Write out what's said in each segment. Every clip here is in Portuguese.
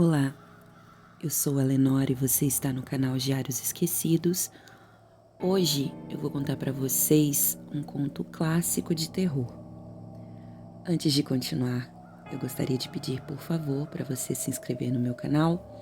Olá, eu sou a Lenora e você está no canal Diários Esquecidos. Hoje eu vou contar para vocês um conto clássico de terror. Antes de continuar, eu gostaria de pedir, por favor, para você se inscrever no meu canal,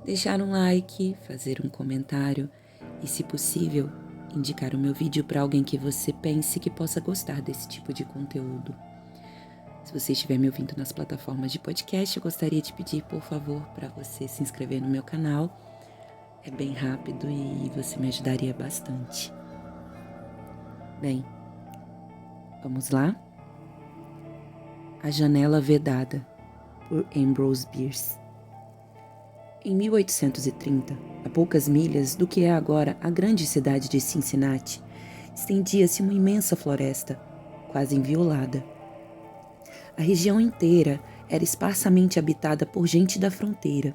deixar um like, fazer um comentário e, se possível, indicar o meu vídeo para alguém que você pense que possa gostar desse tipo de conteúdo. Se você estiver me ouvindo nas plataformas de podcast, eu gostaria de pedir, por favor, para você se inscrever no meu canal. É bem rápido e você me ajudaria bastante. Bem, vamos lá? A Janela Vedada, por Ambrose Bierce. Em 1830, a poucas milhas do que é agora a grande cidade de Cincinnati, estendia-se uma imensa floresta, quase inviolada. A região inteira era esparsamente habitada por gente da fronteira,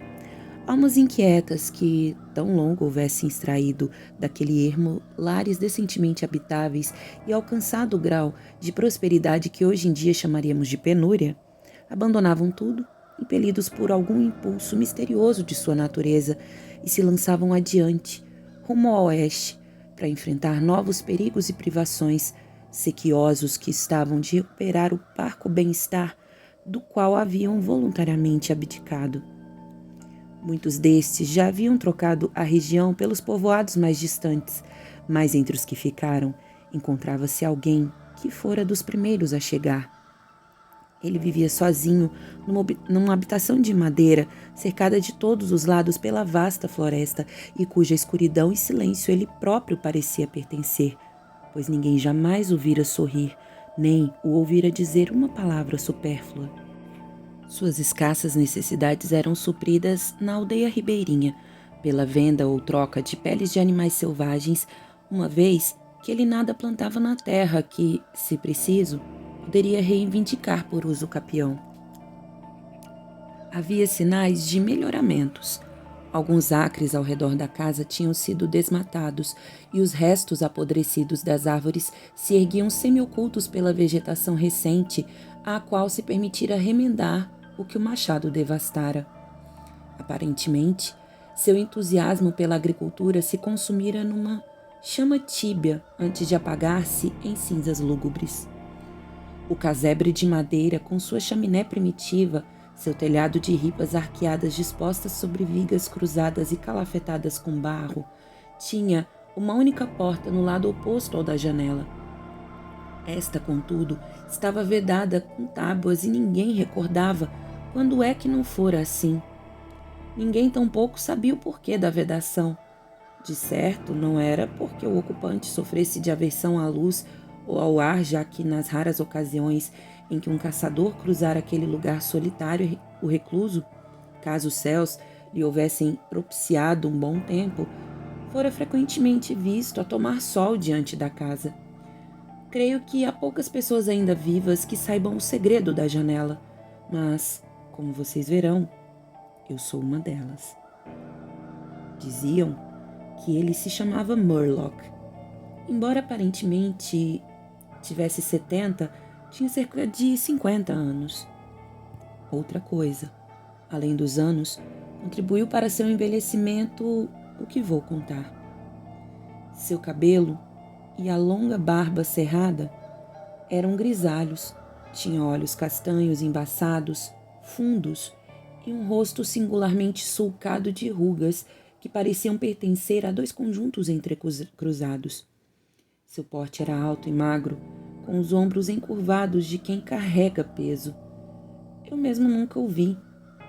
almas inquietas que, tão longo houvessem extraído daquele ermo lares decentemente habitáveis e alcançado o grau de prosperidade que hoje em dia chamaríamos de penúria, abandonavam tudo, impelidos por algum impulso misterioso de sua natureza, e se lançavam adiante, rumo ao oeste, para enfrentar novos perigos e privações, sequiosos que estavam de recuperar o parco bem-estar do qual haviam voluntariamente abdicado. Muitos destes já haviam trocado a região pelos povoados mais distantes, mas entre os que ficaram, encontrava-se alguém que fora dos primeiros a chegar. Ele vivia sozinho numa habitação de madeira, cercada de todos os lados pela vasta floresta e cuja escuridão e silêncio ele próprio parecia pertencer, pois ninguém jamais o vira sorrir, nem o ouvira dizer uma palavra supérflua. Suas escassas necessidades eram supridas na aldeia ribeirinha, pela venda ou troca de peles de animais selvagens, uma vez que ele nada plantava na terra que, se preciso, poderia reivindicar por uso capião. Havia sinais de melhoramentos. Alguns acres ao redor da casa tinham sido desmatados e os restos apodrecidos das árvores se erguiam semi-ocultos pela vegetação recente, à qual se permitira remendar o que o machado devastara. Aparentemente, seu entusiasmo pela agricultura se consumira numa chama tíbia antes de apagar-se em cinzas lúgubres. O casebre de madeira, com sua chaminé primitiva, seu telhado de ripas arqueadas dispostas sobre vigas cruzadas e calafetadas com barro, tinha uma única porta no lado oposto ao da janela. Esta, contudo, estava vedada com tábuas e ninguém recordava quando é que não fora assim. Ninguém tampouco sabia o porquê da vedação. De certo, não era porque o ocupante sofresse de aversão à luz ou ao ar, já que nas raras ocasiões em que um caçador cruzara aquele lugar solitário, o recluso, caso os céus lhe houvessem propiciado um bom tempo, fora frequentemente visto a tomar sol diante da casa. Creio que há poucas pessoas ainda vivas que saibam o segredo da janela, mas, como vocês verão, eu sou uma delas. Diziam que ele se chamava Murlock. Embora aparentemente tivesse 70, tinha cerca de 50 anos. Outra coisa, além dos anos, contribuiu para seu envelhecimento o que vou contar. Seu cabelo e a longa barba cerrada eram grisalhos, tinha olhos castanhos embaçados, fundos, e um rosto singularmente sulcado de rugas que pareciam pertencer a dois conjuntos entrecruzados. Seu porte era alto e magro, com os ombros encurvados de quem carrega peso. Eu mesmo nunca o vi,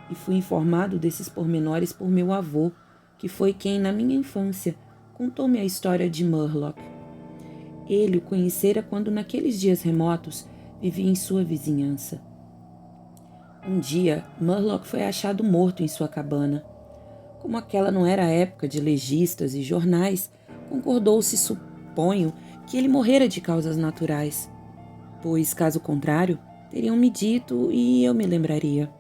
e fui informado desses pormenores por meu avô, que foi quem, na minha infância, contou-me a história de Murlock. Ele o conhecera quando, naqueles dias remotos, vivia em sua vizinhança. Um dia, Murlock foi achado morto em sua cabana. Como aquela não era a época de legistas e jornais, concordou-se, suponho, que ele morrera de causas naturais, pois, caso contrário, teriam me dito e eu me lembraria.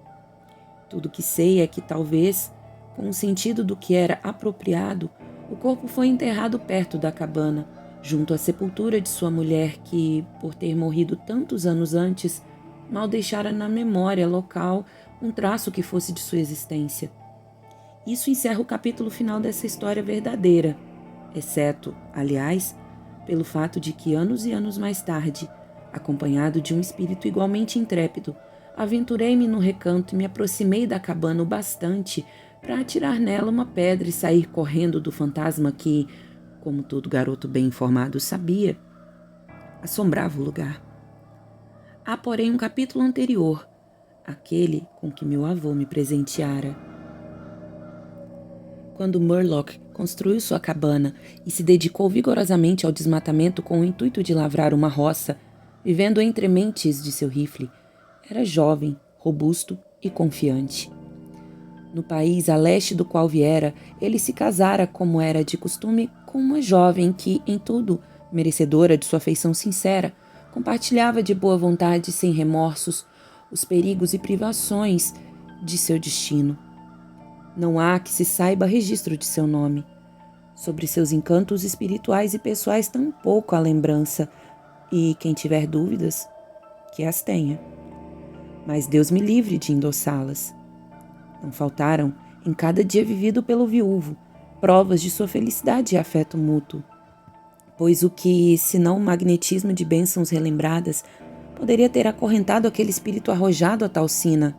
Tudo que sei é que talvez, com o sentido do que era apropriado, o corpo foi enterrado perto da cabana, junto à sepultura de sua mulher que, por ter morrido tantos anos antes, mal deixara na memória local um traço que fosse de sua existência. Isso encerra o capítulo final dessa história verdadeira, exceto, aliás, pelo fato de que anos e anos mais tarde, acompanhado de um espírito igualmente intrépido, aventurei-me no recanto e me aproximei da cabana o bastante para atirar nela uma pedra e sair correndo do fantasma que, como todo garoto bem informado sabia, assombrava o lugar. Há, porém, um capítulo anterior, aquele com que meu avô me presenteara. Quando Murlock construiu sua cabana e se dedicou vigorosamente ao desmatamento com o intuito de lavrar uma roça, vivendo entre mentes de seu rifle, era jovem, robusto e confiante. No país a leste do qual viera, ele se casara, como era de costume, com uma jovem que, em tudo, merecedora de sua afeição sincera, compartilhava de boa vontade, sem remorsos, os perigos e privações de seu destino. Não há que se saiba registro de seu nome. Sobre seus encantos espirituais e pessoais tampouco há lembrança, e quem tiver dúvidas, que as tenha. Mas Deus me livre de endossá-las. Não faltaram, em cada dia vivido pelo viúvo, provas de sua felicidade e afeto mútuo. Pois o que, senão o magnetismo de bênçãos relembradas, poderia ter acorrentado aquele espírito arrojado a tal sina?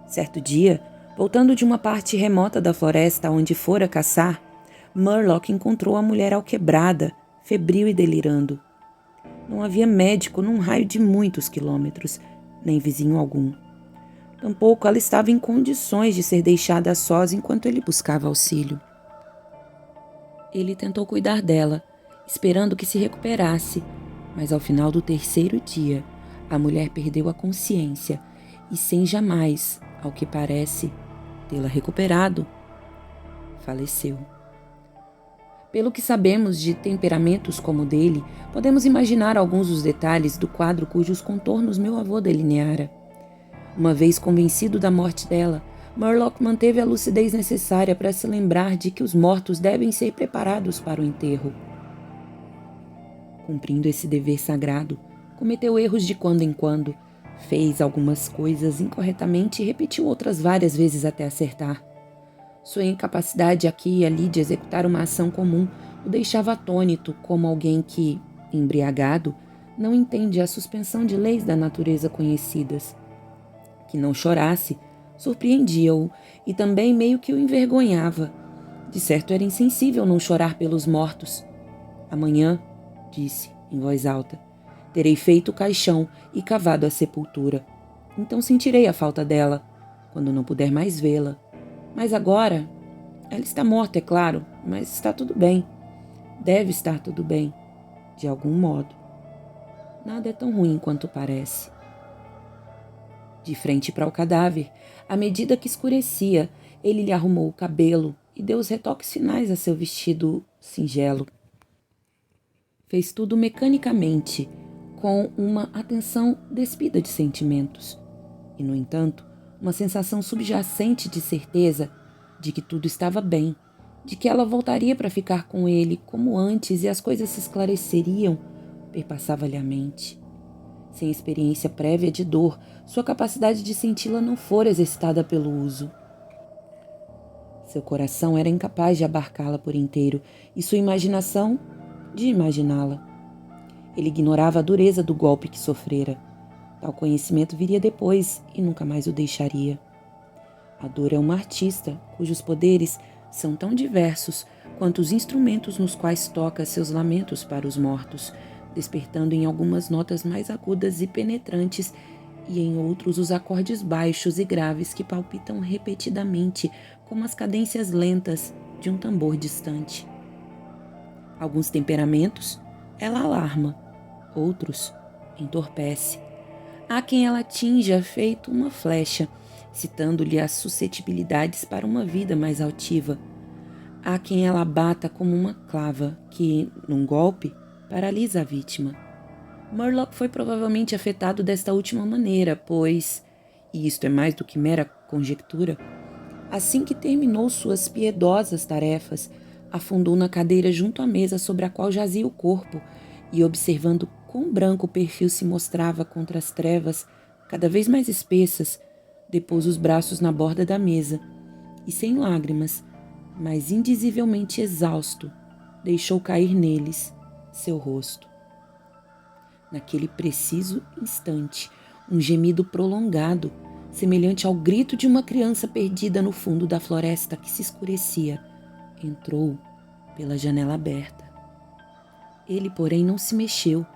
Certo dia, voltando de uma parte remota da floresta onde fora caçar, Murlock encontrou a mulher alquebrada, febril e delirando. Não havia médico num raio de muitos quilômetros, nem vizinho algum. Tampouco ela estava em condições de ser deixada a sós enquanto ele buscava auxílio. Ele tentou cuidar dela, esperando que se recuperasse, mas ao final do terceiro dia, a mulher perdeu a consciência e, sem jamais, ao que parece, tê-la recuperado, faleceu. Pelo que sabemos de temperamentos como o dele, podemos imaginar alguns dos detalhes do quadro cujos contornos meu avô delineara. Uma vez convencido da morte dela, Murlock manteve a lucidez necessária para se lembrar de que os mortos devem ser preparados para o enterro. Cumprindo esse dever sagrado, cometeu erros de quando em quando, fez algumas coisas incorretamente e repetiu outras várias vezes até acertar. Sua incapacidade aqui e ali de executar uma ação comum o deixava atônito como alguém que, embriagado, não entende a suspensão de leis da natureza conhecidas. Que não chorasse, surpreendia-o e também meio que o envergonhava. De certo era insensível não chorar pelos mortos. Amanhã, disse, em voz alta, terei feito o caixão e cavado a sepultura. Então sentirei a falta dela, quando não puder mais vê-la. Mas agora, ela está morta, é claro, mas está tudo bem. Deve estar tudo bem, de algum modo. Nada é tão ruim quanto parece. De frente para o cadáver, à medida que escurecia, ele lhe arrumou o cabelo e deu os retoques finais a seu vestido singelo. Fez tudo mecanicamente, com uma atenção despida de sentimentos. E, no entanto, uma sensação subjacente de certeza de que tudo estava bem, de que ela voltaria para ficar com ele como antes e as coisas se esclareceriam, perpassava-lhe a mente. Sem experiência prévia de dor, sua capacidade de senti-la não fora exercitada pelo uso. Seu coração era incapaz de abarcá-la por inteiro e sua imaginação de imaginá-la. Ele ignorava a dureza do golpe que sofrera. Tal conhecimento viria depois e nunca mais o deixaria. A dor é uma artista cujos poderes são tão diversos quanto os instrumentos nos quais toca seus lamentos para os mortos, despertando em algumas notas mais agudas e penetrantes e em outros os acordes baixos e graves que palpitam repetidamente como as cadências lentas de um tambor distante. Alguns temperamentos ela alarma, outros entorpece. Há quem ela atinja feito uma flecha, citando-lhe as suscetibilidades para uma vida mais altiva. Há quem ela bata como uma clava que, num golpe, paralisa a vítima. Murlock foi provavelmente afetado desta última maneira, pois, e isto é mais do que mera conjectura, assim que terminou suas piedosas tarefas, afundou na cadeira junto à mesa sobre a qual jazia o corpo e, observando quão branco o perfil se mostrava contra as trevas, cada vez mais espessas, depôs os braços na borda da mesa e, sem lágrimas, mas indizivelmente exausto, deixou cair neles seu rosto. Naquele preciso instante, um gemido prolongado, semelhante ao grito de uma criança perdida no fundo da floresta que se escurecia, entrou pela janela aberta. Ele, porém, não se mexeu.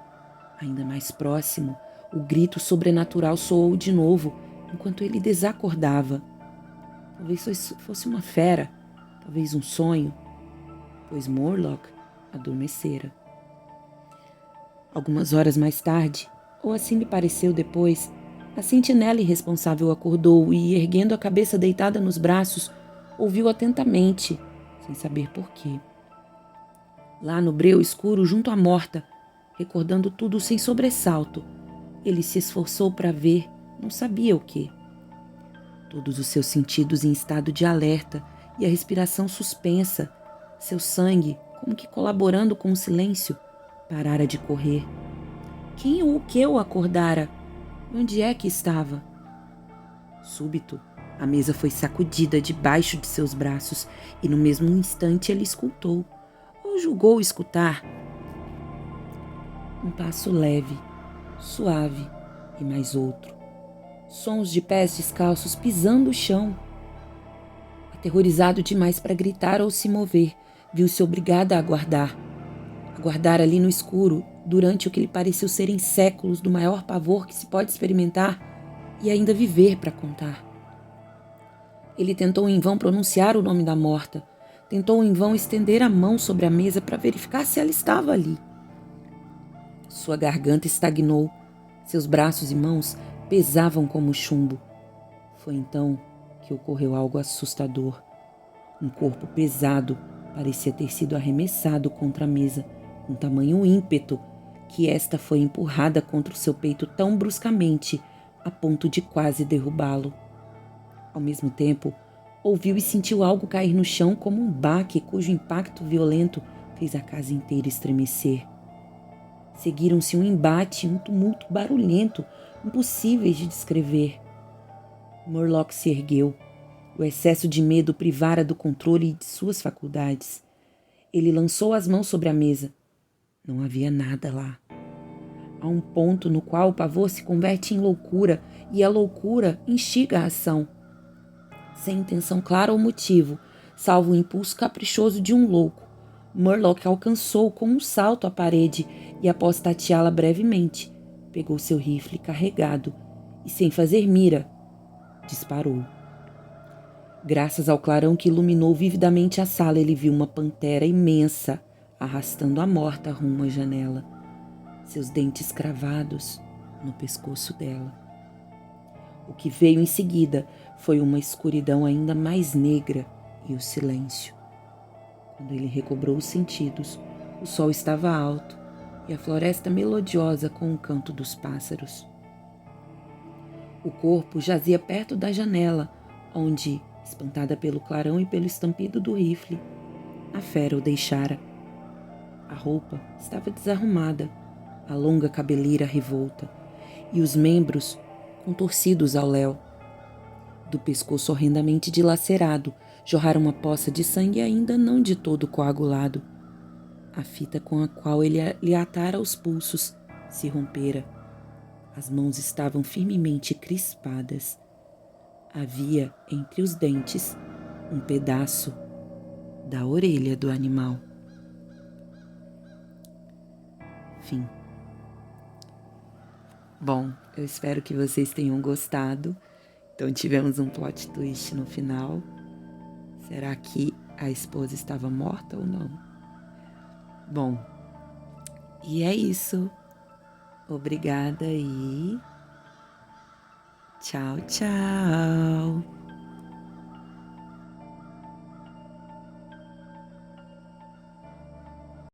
Ainda mais próximo, o grito sobrenatural soou de novo, enquanto ele desacordava. Talvez fosse uma fera, talvez um sonho, pois Morlock adormecera. Algumas horas mais tarde, ou assim lhe pareceu depois, a sentinela irresponsável acordou e, erguendo a cabeça deitada nos braços, ouviu atentamente, sem saber por quê. Lá no breu escuro, junto à morta, recordando tudo sem sobressalto, ele se esforçou para ver, não sabia o quê. Todos os seus sentidos em estado de alerta e a respiração suspensa, seu sangue, como que colaborando com o silêncio, parara de correr. Quem ou o que o acordara? Onde é que estava? Súbito, a mesa foi sacudida debaixo de seus braços e no mesmo instante ele escutou, ou julgou escutar, um passo leve, suave e mais outro. Sons de pés descalços pisando o chão. Aterrorizado demais para gritar ou se mover, viu-se obrigada a aguardar. Aguardar ali no escuro, durante o que lhe pareceu serem séculos do maior pavor que se pode experimentar e ainda viver para contar. Ele tentou em vão pronunciar o nome da morta, tentou em vão estender a mão sobre a mesa para verificar se ela estava ali. Sua garganta estagnou, seus braços e mãos pesavam como chumbo. Foi então que ocorreu algo assustador. Um corpo pesado parecia ter sido arremessado contra a mesa, com tamanho ímpeto que esta foi empurrada contra o seu peito tão bruscamente, a ponto de quase derrubá-lo. Ao mesmo tempo, ouviu e sentiu algo cair no chão como um baque cujo impacto violento fez a casa inteira estremecer. Seguiram-se um embate e um tumulto barulhento, impossíveis de descrever. Morlock se ergueu. O excesso de medo o privara do controle de suas faculdades. Ele lançou as mãos sobre a mesa. Não havia nada lá. Há um ponto no qual o pavor se converte em loucura e a loucura instiga a ação. Sem intenção clara ou motivo, salvo o impulso caprichoso de um louco, Morlock alcançou com um salto a parede e, após tateá-la brevemente, pegou seu rifle carregado e, sem fazer mira, disparou. Graças ao clarão que iluminou vividamente a sala, ele viu uma pantera imensa arrastando a morta rumo à janela, seus dentes cravados no pescoço dela. O que veio em seguida foi uma escuridão ainda mais negra e o silêncio. Quando ele recobrou os sentidos, o sol estava alto e a floresta melodiosa com o canto dos pássaros. O corpo jazia perto da janela, onde, espantada pelo clarão e pelo estampido do rifle, a fera o deixara. A roupa estava desarrumada, a longa cabeleira revolta e os membros contorcidos ao léu. Do pescoço horrendamente dilacerado, jorrara uma poça de sangue ainda não de todo coagulado. A fita com a qual ele lhe atara os pulsos se rompera. As mãos estavam firmemente crispadas. Havia entre os dentes um pedaço da orelha do animal. Fim. Bom, eu espero que vocês tenham gostado. Então tivemos um plot twist no final. Será que a esposa estava morta ou não? Bom, e é isso. Obrigada e tchau, tchau.